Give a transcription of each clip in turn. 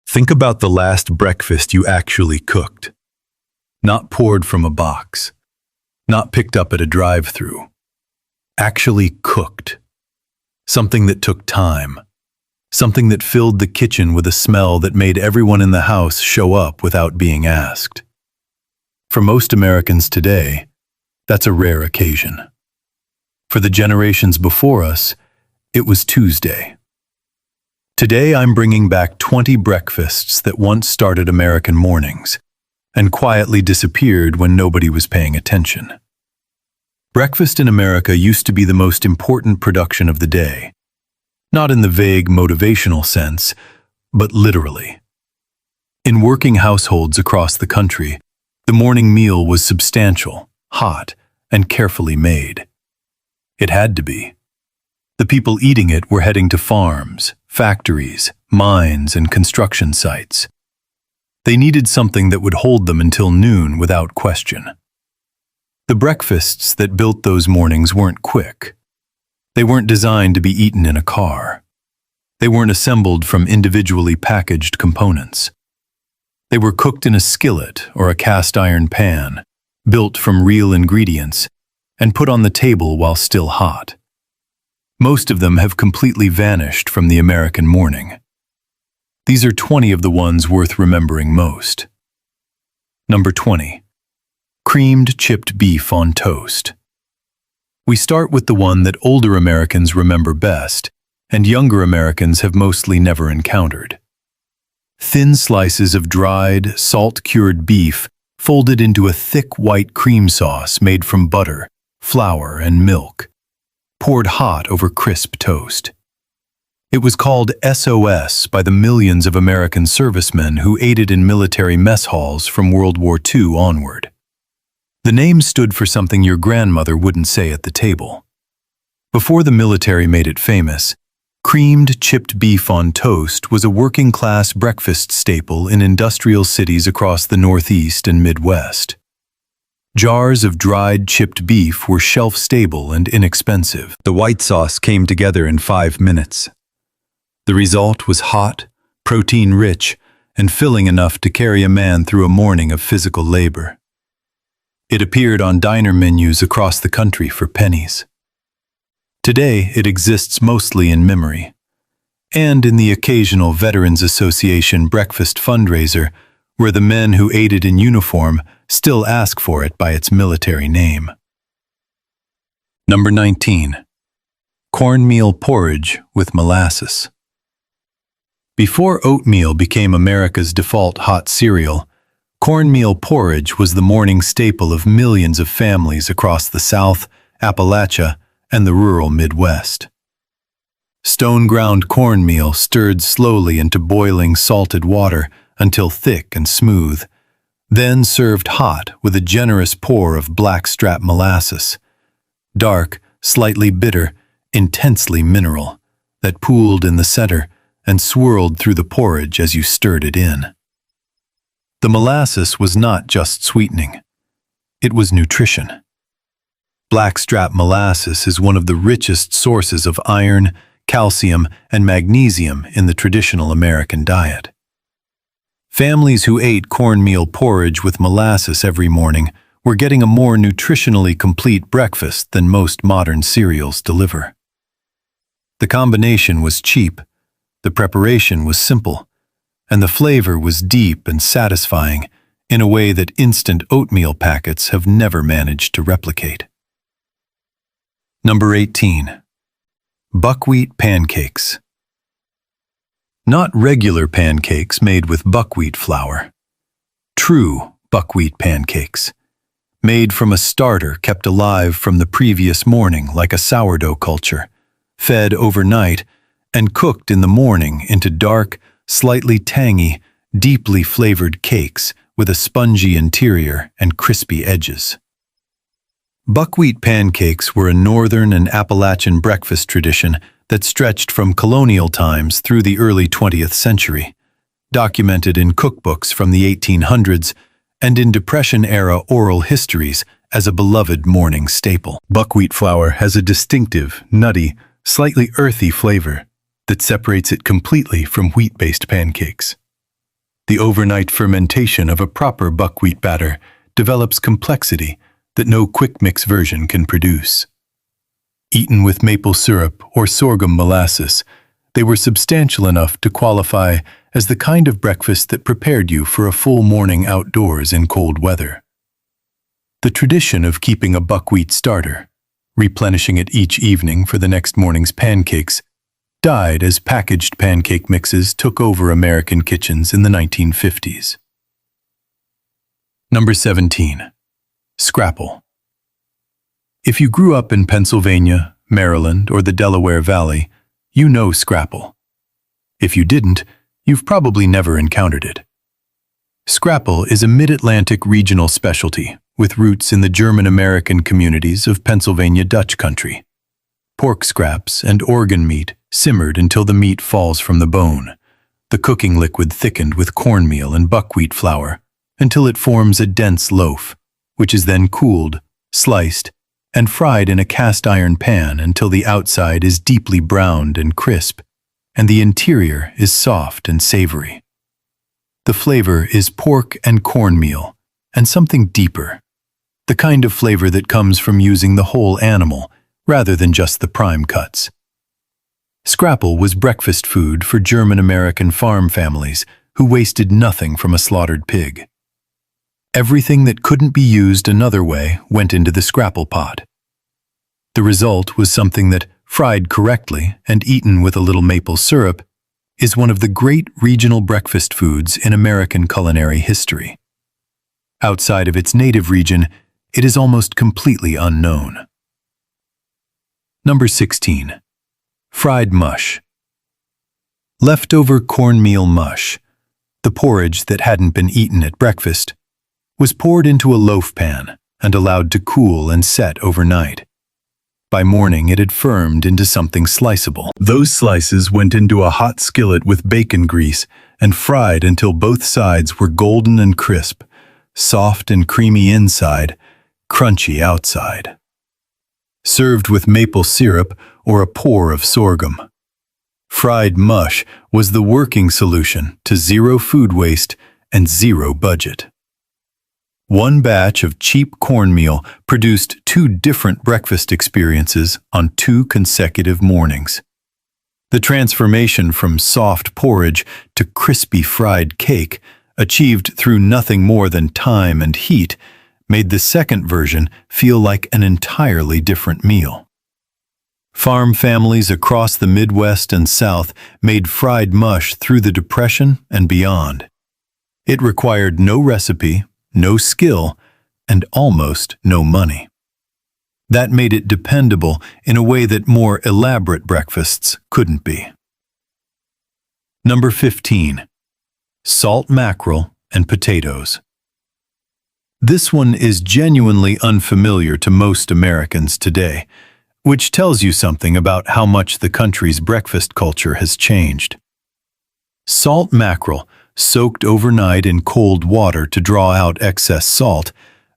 Think about the last breakfast you actually cooked. Not poured from a box. Not picked up at a drive-thru. Actually cooked. Something that took time. Something that filled the kitchen with a smell that made everyone in the house show up without being asked. For most Americans today, that's a rare occasion. For the generations before us, it was Tuesday. Today I'm bringing back 20 breakfasts that once started American mornings and quietly disappeared when nobody was paying attention. Breakfast in America used to be the most important production of the day, not in the vague motivational sense, but literally. In working households across the country, the morning meal was substantial, hot, and carefully made. It had to be. The people eating it were heading to farms, factories, mines, and construction sites. They needed something that would hold them until noon without question. The breakfasts that built those mornings weren't quick. They weren't designed to be eaten in a car. They weren't assembled from individually packaged components. They were cooked in a skillet or a cast iron pan, built from real ingredients, and put on the table while still hot. Most of them have completely vanished from the American morning. These are 20 of the ones worth remembering most. Number 20. Creamed chipped beef on toast. We start with the one that older Americans remember best, and younger Americans have mostly never encountered. Thin slices of dried, salt-cured beef folded into a thick white cream sauce made from butter, flour, and milk, poured hot over crisp toast. It was called SOS by the millions of American servicemen who aided in military mess halls from World War II onward. The name stood for something your grandmother wouldn't say at the table. Before the military made it famous, creamed chipped beef on toast was a working-class breakfast staple in industrial cities across the Northeast and Midwest. Jars of dried chipped beef were shelf-stable and inexpensive. The white sauce came together in 5 minutes. The result was hot, protein-rich, and filling enough to carry a man through a morning of physical labor. It appeared on diner menus across the country for pennies. Today, it exists mostly in memory, and in the occasional Veterans Association breakfast fundraiser, where the men who aided in uniform still ask for it by its military name. Number 19. Cornmeal porridge with molasses. Before oatmeal became America's default hot cereal, cornmeal porridge was the morning staple of millions of families across the South, Appalachia, and the rural Midwest. Stone-ground cornmeal stirred slowly into boiling salted water until thick and smooth, then served hot with a generous pour of blackstrap molasses, dark, slightly bitter, intensely mineral, that pooled in the center and swirled through the porridge as you stirred it in. The molasses was not just sweetening. It was nutrition. Blackstrap molasses is one of the richest sources of iron, calcium, and magnesium in the traditional American diet. Families who ate cornmeal porridge with molasses every morning were getting a more nutritionally complete breakfast than most modern cereals deliver. The combination was cheap, the preparation was simple, and the flavor was deep and satisfying in a way that instant oatmeal packets have never managed to replicate. Number 18. Buckwheat pancakes. Not regular pancakes made with buckwheat flour. True buckwheat pancakes, made from a starter kept alive from the previous morning like a sourdough culture, fed overnight and cooked in the morning into dark, slightly tangy, deeply flavored cakes with a spongy interior and crispy edges. Buckwheat pancakes were a northern and Appalachian breakfast tradition that stretched from colonial times through the early 20th century, documented in cookbooks from the 1800s and in Depression-era oral histories as a beloved morning staple. Buckwheat flour has a distinctive, nutty, slightly earthy flavor that separates it completely from wheat-based pancakes. The overnight fermentation of a proper buckwheat batter develops complexity that no quick mix version can produce. Eaten with maple syrup or sorghum molasses, they were substantial enough to qualify as the kind of breakfast that prepared you for a full morning outdoors in cold weather. The tradition of keeping a buckwheat starter, replenishing it each evening for the next morning's pancakes, died as packaged pancake mixes took over American kitchens in the 1950s. Number 17. Scrapple. If you grew up in Pennsylvania, Maryland, or the Delaware Valley, you know Scrapple. If you didn't, you've probably never encountered it. Scrapple is a mid-Atlantic regional specialty with roots in the German-American communities of Pennsylvania Dutch country. Pork scraps and organ meat simmered until the meat falls from the bone, the cooking liquid thickened with cornmeal and buckwheat flour until it forms a dense loaf, which is then cooled, sliced, and fried in a cast-iron pan until the outside is deeply browned and crisp, and the interior is soft and savory. The flavor is pork and cornmeal, and something deeper, the kind of flavor that comes from using the whole animal rather than just the prime cuts. Scrapple was breakfast food for German-American farm families who wasted nothing from a slaughtered pig. Everything that couldn't be used another way went into the scrapple pot. The result was something that, fried correctly and eaten with a little maple syrup, is one of the great regional breakfast foods in American culinary history. Outside of its native region, it is almost completely unknown. Number 16. Fried mush. Leftover cornmeal mush, the porridge that hadn't been eaten at breakfast, was poured into a loaf pan and allowed to cool and set overnight. By morning, it had firmed into something sliceable. Those slices went into a hot skillet with bacon grease and fried until both sides were golden and crisp, soft and creamy inside, crunchy outside. Served with maple syrup or a pour of sorghum. Fried mush was the working solution to zero food waste and zero budget. One batch of cheap cornmeal produced 2 different breakfast experiences on 2 consecutive mornings. The transformation from soft porridge to crispy fried cake, achieved through nothing more than time and heat, made the second version feel like an entirely different meal. Farm families across the Midwest and South made fried mush through the Depression and beyond. It required no recipe, no skill, and almost no money. That made it dependable in a way that more elaborate breakfasts couldn't be. Number 15. Salt mackerel and potatoes. This one is genuinely unfamiliar to most Americans today, which tells you something about how much the country's breakfast culture has changed. Salt mackerel, soaked overnight in cold water to draw out excess salt,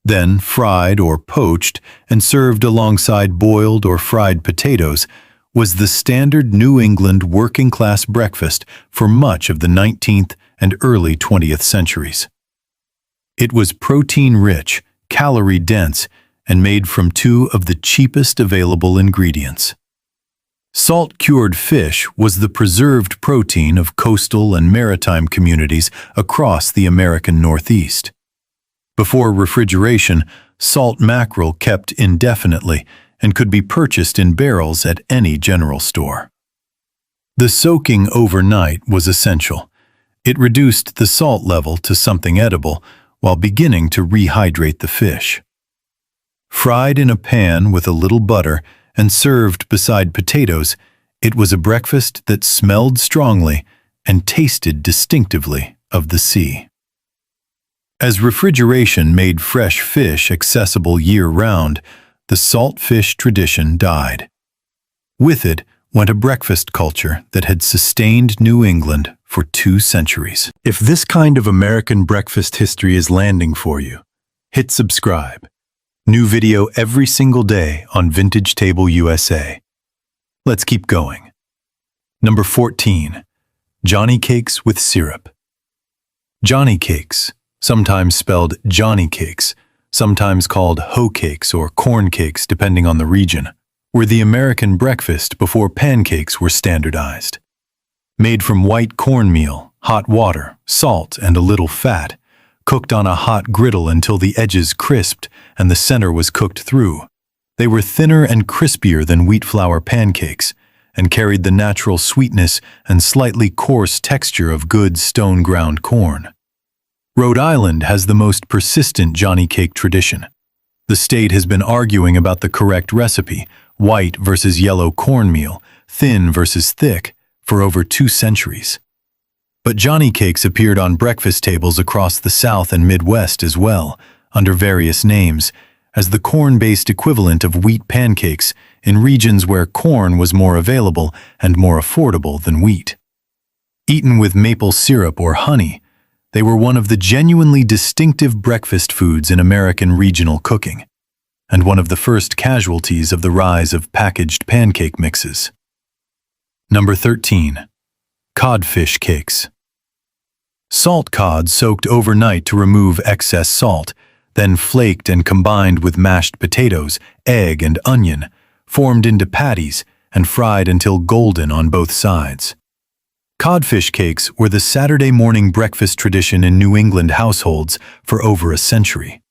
then fried or poached and served alongside boiled or fried potatoes, was the standard New England working-class breakfast for much of the 19th and early 20th centuries. It was protein-rich, calorie-dense, and made from 2 of the cheapest available ingredients. Salt-cured fish was the preserved protein of coastal and maritime communities across the American Northeast. Before refrigeration, salt mackerel kept indefinitely and could be purchased in barrels at any general store. The soaking overnight was essential. It reduced the salt level to something edible while beginning to rehydrate the fish. Fried in a pan with a little butter and served beside potatoes, it was a breakfast that smelled strongly and tasted distinctively of the sea. As refrigeration made fresh fish accessible year-round, the salt fish tradition died. With it went a breakfast culture that had sustained New England for 2 centuries. If this kind of American breakfast history is landing for you, hit subscribe. New video every single day on Vintage Table USA. Let's keep going. Number 14. Johnny cakes with syrup. Johnny cakes, sometimes spelled Johnny cakes, sometimes called hoe cakes or corn cakes depending on the region, were the American breakfast before pancakes were standardized. Made from white cornmeal, hot water, salt, and a little fat, cooked on a hot griddle until the edges crisped and the center was cooked through. They were thinner and crispier than wheat flour pancakes and carried the natural sweetness and slightly coarse texture of good stone-ground corn. Rhode Island has the most persistent Johnny cake tradition. The state has been arguing about the correct recipe, white versus yellow cornmeal, thin versus thick, for over 2 centuries. But Johnny cakes appeared on breakfast tables across the South and Midwest as well, under various names, as the corn-based equivalent of wheat pancakes in regions where corn was more available and more affordable than wheat. Eaten with maple syrup or honey, they were one of the genuinely distinctive breakfast foods in American regional cooking, and one of the first casualties of the rise of packaged pancake mixes. Number 13. Codfish cakes. Salt cod soaked overnight to remove excess salt, then flaked and combined with mashed potatoes, egg, and onion, formed into patties and fried until golden on both sides. Codfish cakes were the Saturday morning breakfast tradition in New England households for over a century.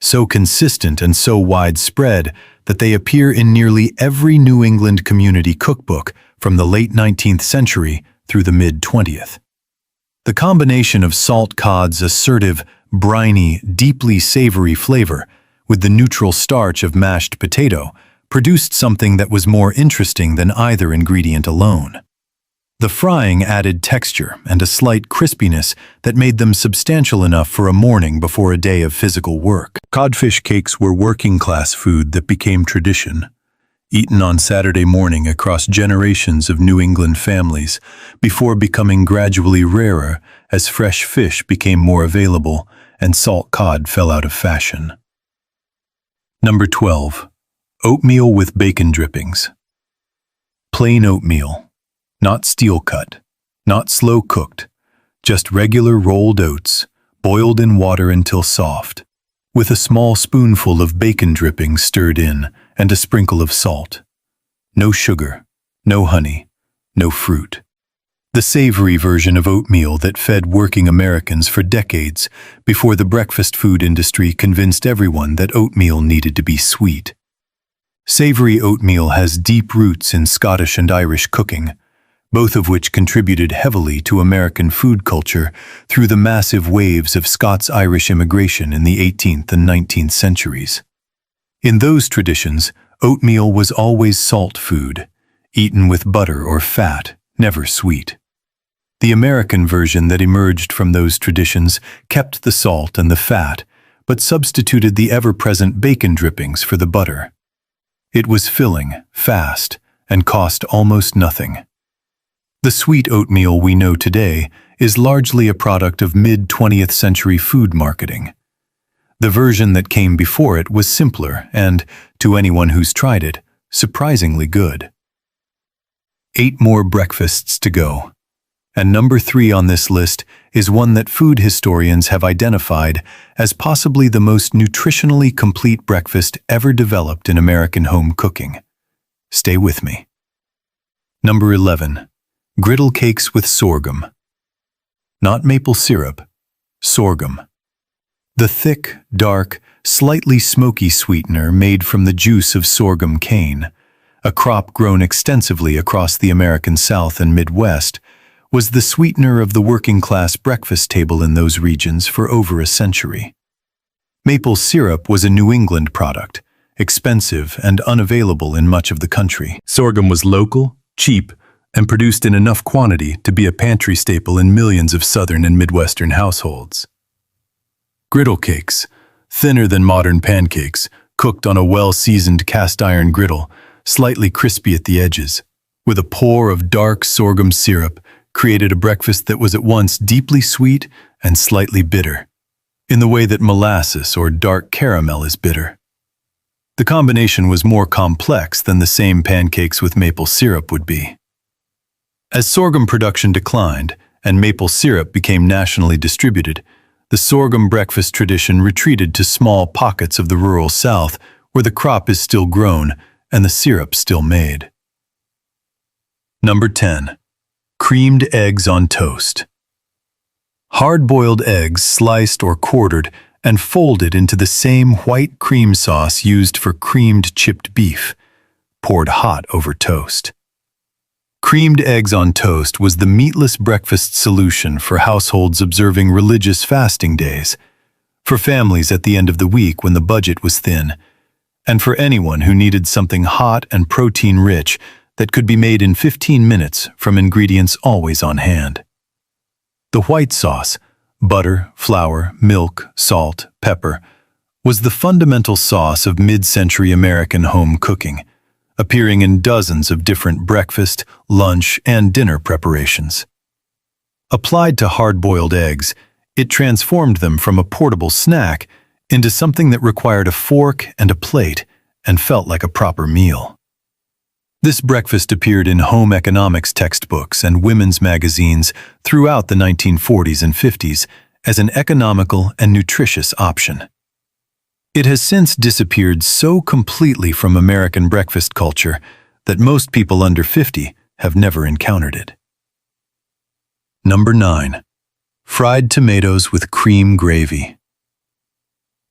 So consistent and so widespread that they appear in nearly every New England community cookbook from the late 19th century through the mid-20th. The combination of salt cod's assertive, briny, deeply savory flavor with the neutral starch of mashed potato produced something that was more interesting than either ingredient alone. The frying added texture and a slight crispiness that made them substantial enough for a morning before a day of physical work. Codfish cakes were working-class food that became tradition, eaten on Saturday morning across generations of New England families, before becoming gradually rarer as fresh fish became more available and salt cod fell out of fashion. Number 12. Oatmeal with bacon drippings. Plain oatmeal. Not steel-cut, not slow-cooked, just regular rolled oats, boiled in water until soft, with a small spoonful of bacon drippings stirred in and a sprinkle of salt. No sugar, no honey, no fruit. The savory version of oatmeal that fed working Americans for decades before the breakfast food industry convinced everyone that oatmeal needed to be sweet. Savory oatmeal has deep roots in Scottish and Irish cooking, both of which contributed heavily to American food culture through the massive waves of Scots-Irish immigration in the 18th and 19th centuries. In those traditions, oatmeal was always salt food, eaten with butter or fat, never sweet. The American version that emerged from those traditions kept the salt and the fat, but substituted the ever-present bacon drippings for the butter. It was filling, fast, and cost almost nothing. The sweet oatmeal we know today is largely a product of mid-20th century food marketing. The version that came before it was simpler and, to anyone who's tried it, surprisingly good. 8 more breakfasts to go. And number 3 on this list is one that food historians have identified as possibly the most nutritionally complete breakfast ever developed in American home cooking. Stay with me. Number 11. Griddle cakes with sorghum. Not maple syrup, sorghum. The thick, dark, slightly smoky sweetener made from the juice of sorghum cane, a crop grown extensively across the American South and Midwest, was the sweetener of the working-class breakfast table in those regions for over a century. Maple syrup was a New England product, expensive and unavailable in much of the country. Sorghum was local, cheap, and produced in enough quantity to be a pantry staple in millions of Southern and Midwestern households. Griddle cakes, thinner than modern pancakes, cooked on a well-seasoned cast-iron griddle, slightly crispy at the edges, with a pour of dark sorghum syrup, created a breakfast that was at once deeply sweet and slightly bitter, in the way that molasses or dark caramel is bitter. The combination was more complex than the same pancakes with maple syrup would be. As sorghum production declined and maple syrup became nationally distributed, the sorghum breakfast tradition retreated to small pockets of the rural South where the crop is still grown and the syrup still made. Number 10. Creamed eggs on toast. Hard-boiled eggs sliced or quartered and folded into the same white cream sauce used for creamed chipped beef, poured hot over toast. Creamed eggs on toast was the meatless breakfast solution for households observing religious fasting days, for families at the end of the week when the budget was thin, and for anyone who needed something hot and protein-rich that could be made in 15 minutes from ingredients always on hand. The white sauce, butter, flour, milk, salt, pepper, was the fundamental sauce of mid-century American home cooking, appearing in dozens of different breakfast, lunch, and dinner preparations. Applied to hard-boiled eggs, it transformed them from a portable snack into something that required a fork and a plate and felt like a proper meal. This breakfast appeared in home economics textbooks and women's magazines throughout the 1940s and 50s as an economical and nutritious option. It has since disappeared so completely from American breakfast culture that most people under 50 have never encountered it. Number 9. Fried tomatoes with cream gravy.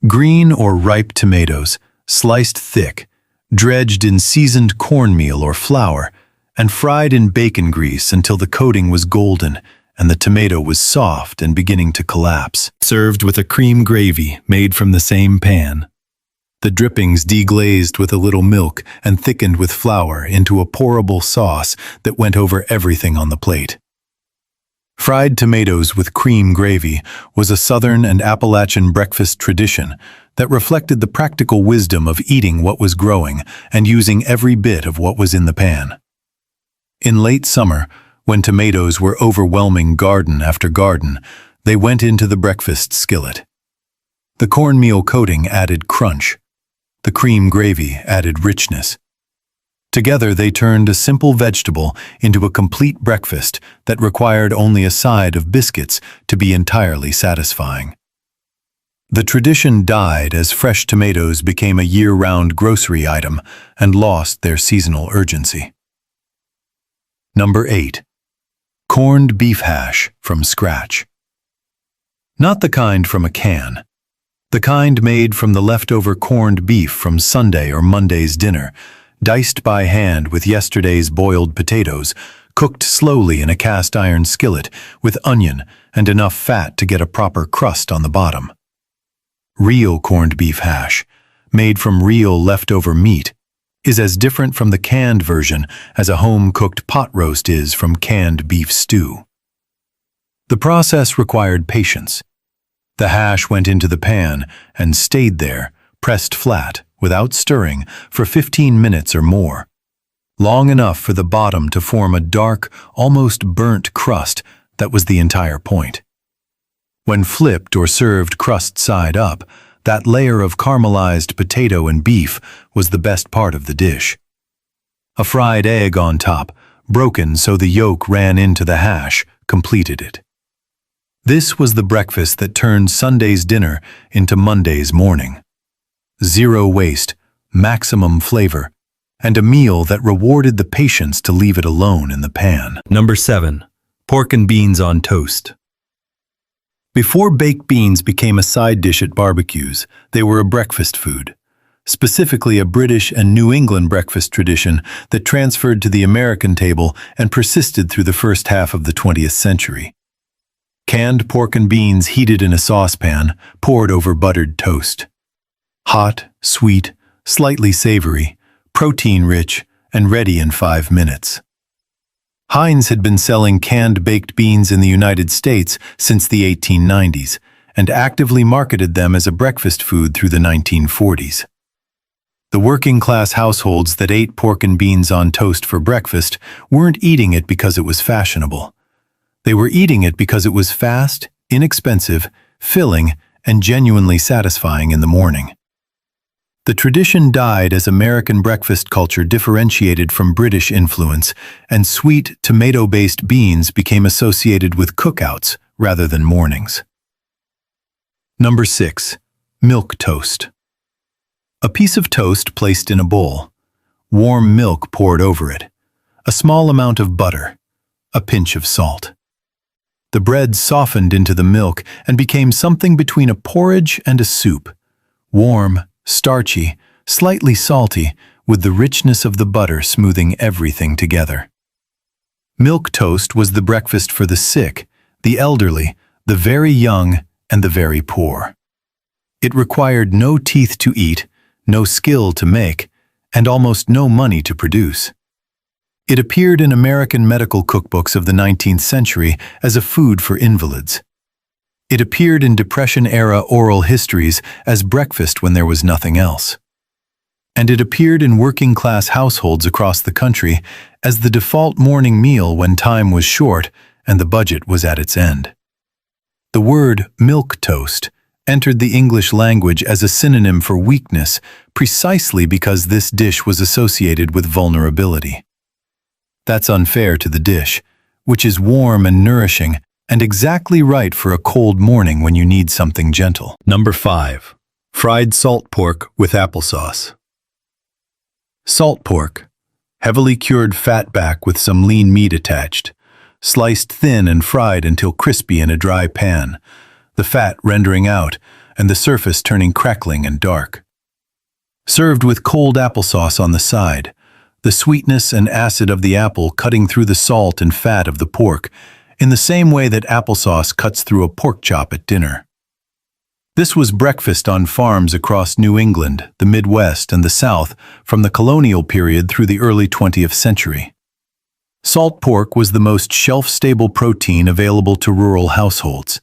Green or ripe tomatoes, sliced thick, dredged in seasoned cornmeal or flour, and fried in bacon grease until the coating was golden and the tomato was soft and beginning to collapse. Served with a cream gravy made from the same pan. The drippings deglazed with a little milk and thickened with flour into a pourable sauce that went over everything on the plate. Fried tomatoes with cream gravy was a Southern and Appalachian breakfast tradition that reflected the practical wisdom of eating what was growing and using every bit of what was in the pan. In late summer, when tomatoes were overwhelming garden after garden, they went into the breakfast skillet. The cornmeal coating added crunch. The cream gravy added richness. Together they turned a simple vegetable into a complete breakfast that required only a side of biscuits to be entirely satisfying. The tradition died as fresh tomatoes became a year-round grocery item and lost their seasonal urgency. Number 8. Corned beef hash from scratch. Not the kind from a can. The kind made from the leftover corned beef from Sunday or Monday's dinner, diced by hand with yesterday's boiled potatoes, cooked slowly in a cast-iron skillet with onion and enough fat to get a proper crust on the bottom. Real corned beef hash, made from real leftover meat, is as different from the canned version as a home-cooked pot roast is from canned beef stew. The process required patience. The hash went into the pan and stayed there, pressed flat, without stirring, for 15 minutes or more, long enough for the bottom to form a dark, almost burnt crust that was the entire point. When flipped or served crust side up, that layer of caramelized potato and beef was the best part of the dish. A fried egg on top, broken so the yolk ran into the hash, completed it. This was the breakfast that turned Sunday's dinner into Monday's morning. Zero waste, maximum flavor, and a meal that rewarded the patience to leave it alone in the pan. Number 7. Pork and beans on toast. Before baked beans became a side dish at barbecues, they were a breakfast food, specifically a British and New England breakfast tradition that transferred to the American table and persisted through the first half of the 20th century. Canned pork and beans heated in a saucepan, poured over buttered toast. Hot, sweet, slightly savory, protein-rich, and ready in 5 minutes. Heinz had been selling canned baked beans in the United States since the 1890s and actively marketed them as a breakfast food through the 1940s. The working-class households that ate pork and beans on toast for breakfast weren't eating it because it was fashionable. They were eating it because it was fast, inexpensive, filling, and genuinely satisfying in the morning. The tradition died as American breakfast culture differentiated from British influence, and sweet, tomato-based beans became associated with cookouts rather than mornings. Number 6. Milk toast. A piece of toast placed in a bowl, warm milk poured over it, a small amount of butter, a pinch of salt. The bread softened into the milk and became something between a porridge and a soup, warm, starchy, slightly salty, with the richness of the butter smoothing everything together. Milk toast was the breakfast for the sick, the elderly, the very young, and the very poor. It required no teeth to eat, no skill to make, and almost no money to produce. It appeared in American medical cookbooks of the 19th century as a food for invalids. It appeared in Depression-era oral histories as breakfast when there was nothing else. And it appeared in working-class households across the country as the default morning meal when time was short and the budget was at its end. The word milk toast entered the English language as a synonym for weakness precisely because this dish was associated with vulnerability. That's unfair to the dish, which is warm and nourishing and exactly right for a cold morning when you need something gentle. Number 5. Fried salt pork with applesauce. Salt pork, heavily cured fatback with some lean meat attached, sliced thin and fried until crispy in a dry pan, the fat rendering out and the surface turning crackling and dark. Served with cold applesauce on the side, the sweetness and acid of the apple cutting through the salt and fat of the pork, in the same way that applesauce cuts through a pork chop at dinner. This was breakfast on farms across New England, the Midwest, and the South from the colonial period through the early 20th century. Salt pork was the most shelf-stable protein available to rural households.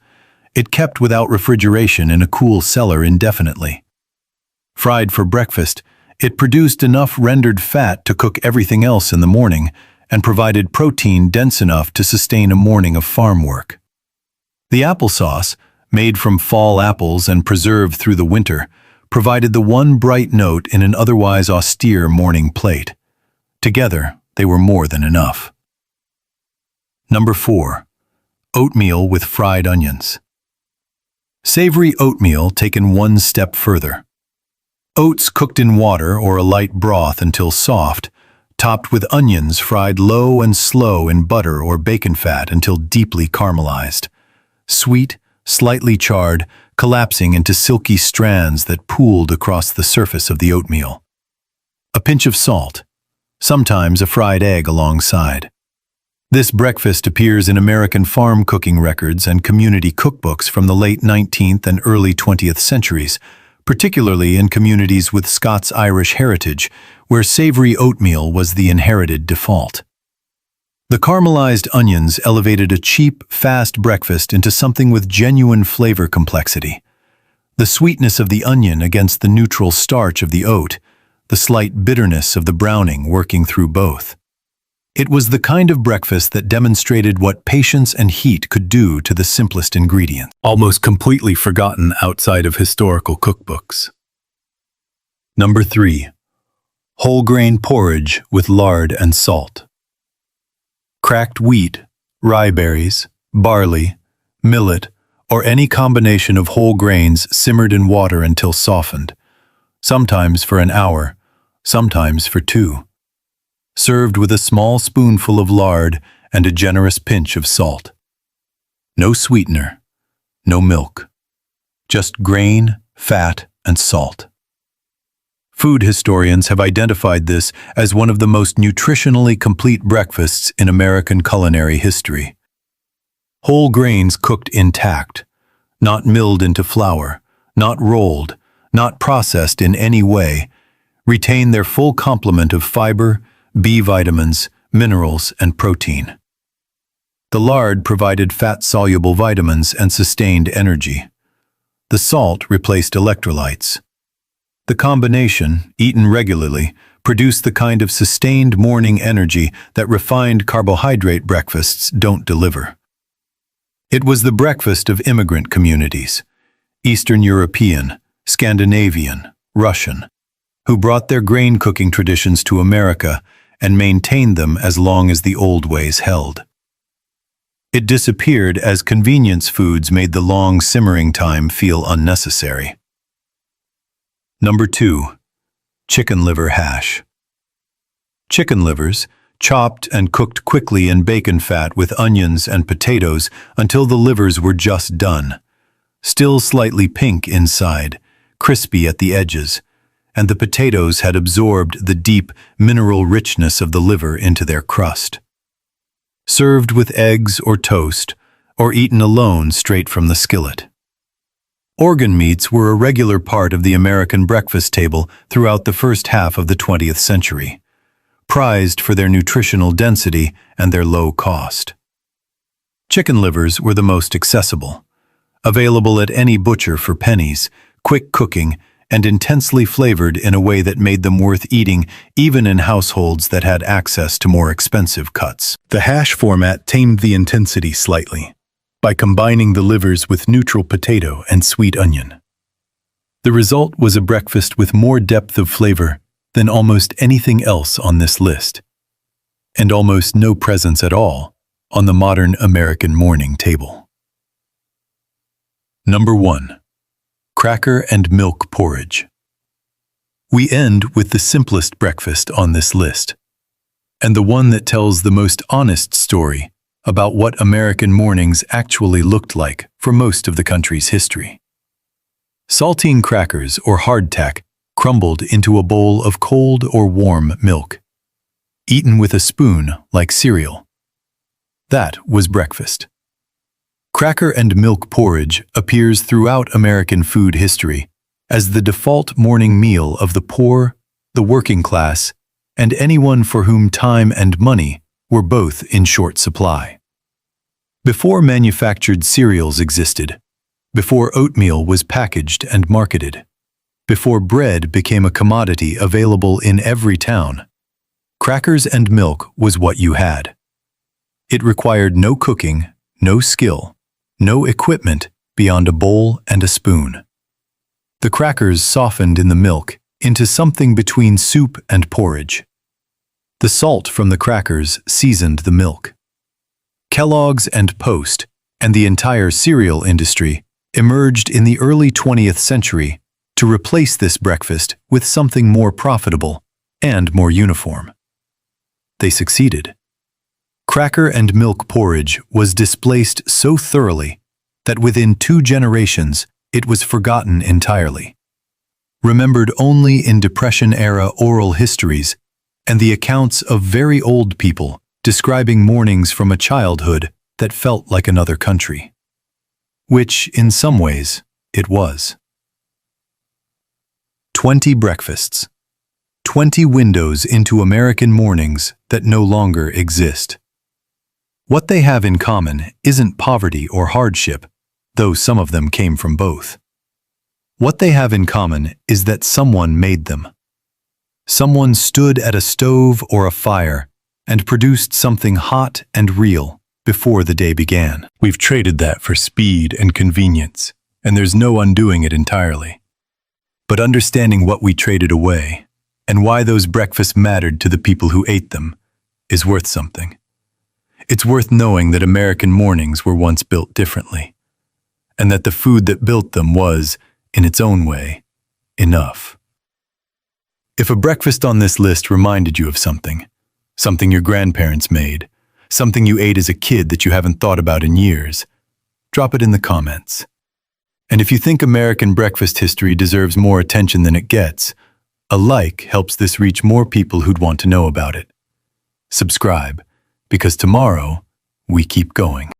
It kept without refrigeration in a cool cellar indefinitely. Fried for breakfast, it produced enough rendered fat to cook everything else in the morning, and provided protein dense enough to sustain a morning of farm work. The applesauce, made from fall apples and preserved through the winter, provided the one bright note in an otherwise austere morning plate. Together, they were more than enough. Number 4. Oatmeal with fried onions. Savory oatmeal taken one step further. Oats cooked in water or a light broth until soft, topped with onions fried low and slow in butter or bacon fat until deeply caramelized. Sweet, slightly charred, collapsing into silky strands that pooled across the surface of the oatmeal. A pinch of salt, sometimes a fried egg alongside. This breakfast appears in American farm cooking records and community cookbooks from the late 19th and early 20th centuries, particularly in communities with Scots-Irish heritage, where savory oatmeal was the inherited default. The caramelized onions elevated a cheap, fast breakfast into something with genuine flavor complexity. The sweetness of the onion against the neutral starch of the oat, the slight bitterness of the browning working through both. It was the kind of breakfast that demonstrated what patience and heat could do to the simplest ingredients, almost completely forgotten outside of historical cookbooks. Number 3. Whole grain porridge with lard and salt. Cracked wheat, rye berries, barley, millet, or any combination of whole grains simmered in water until softened, sometimes for an hour, sometimes for 2. Served with a small spoonful of lard and a generous pinch of salt. No sweetener, no milk, just grain, fat, and salt. Food historians have identified this as one of the most nutritionally complete breakfasts in American culinary history. Whole grains cooked intact, not milled into flour, not rolled, not processed in any way, retain their full complement of fiber, B vitamins, minerals, and protein. The lard provided fat-soluble vitamins and sustained energy. The salt replaced electrolytes. The combination, eaten regularly, produced the kind of sustained morning energy that refined carbohydrate breakfasts don't deliver. It was the breakfast of immigrant communities, Eastern European, Scandinavian, Russian. who brought their grain cooking traditions to America and maintained them as long as the old ways held. It disappeared as convenience foods made the long simmering time feel unnecessary. Number 2. Chicken liver hash. Chicken livers, chopped and cooked quickly in bacon fat with onions and potatoes until the livers were just done, still slightly pink inside, crispy at the edges, and the potatoes had absorbed the deep mineral richness of the liver into their crust. Served with eggs or toast, or eaten alone straight from the skillet. Organ meats were a regular part of the American breakfast table throughout the first half of the 20th century, prized for their nutritional density and their low cost. Chicken livers were the most accessible, available at any butcher for pennies, quick cooking, and intensely flavored in a way that made them worth eating even in households that had access to more expensive cuts. The hash format tamed the intensity slightly by combining the livers with neutral potato and sweet onion. The result was a breakfast with more depth of flavor than almost anything else on this list, and almost no presence at all on the modern American morning table. Number 1. Cracker and milk porridge. We end with the simplest breakfast on this list, and the one that tells the most honest story about what American mornings actually looked like for most of the country's history. Saltine crackers or hardtack crumbled into a bowl of cold or warm milk, eaten with a spoon like cereal. That was breakfast. Cracker and milk porridge appears throughout American food history as the default morning meal of the poor, the working class, and anyone for whom time and money were both in short supply. Before manufactured cereals existed, before oatmeal was packaged and marketed, before bread became a commodity available in every town, crackers and milk was what you had. It required no cooking, no skill, no equipment beyond a bowl and a spoon. The crackers softened in the milk into something between soup and porridge. The salt from the crackers seasoned the milk. Kellogg's and Post, and the entire cereal industry, emerged in the early 20th century to replace this breakfast with something more profitable and more uniform. They succeeded. Cracker and milk porridge was displaced so thoroughly that within 2 generations it was forgotten entirely, remembered only in Depression-era oral histories and the accounts of very old people describing mornings from a childhood that felt like another country, which, in some ways, it was. 20 breakfasts. 20 windows into American mornings that no longer exist. What they have in common isn't poverty or hardship, though some of them came from both. What they have in common is that someone made them. Someone stood at a stove or a fire and produced something hot and real before the day began. We've traded that for speed and convenience, and there's no undoing it entirely. But understanding what we traded away and why those breakfasts mattered to the people who ate them is worth something. It's worth knowing that American mornings were once built differently, and that the food that built them was, in its own way, enough. If a breakfast on this list reminded you of something your grandparents made, something you ate as a kid that you haven't thought about in years, drop it in the comments. And if you think American breakfast history deserves more attention than it gets, a like helps this reach more people who'd want to know about it. Subscribe, because tomorrow we keep going.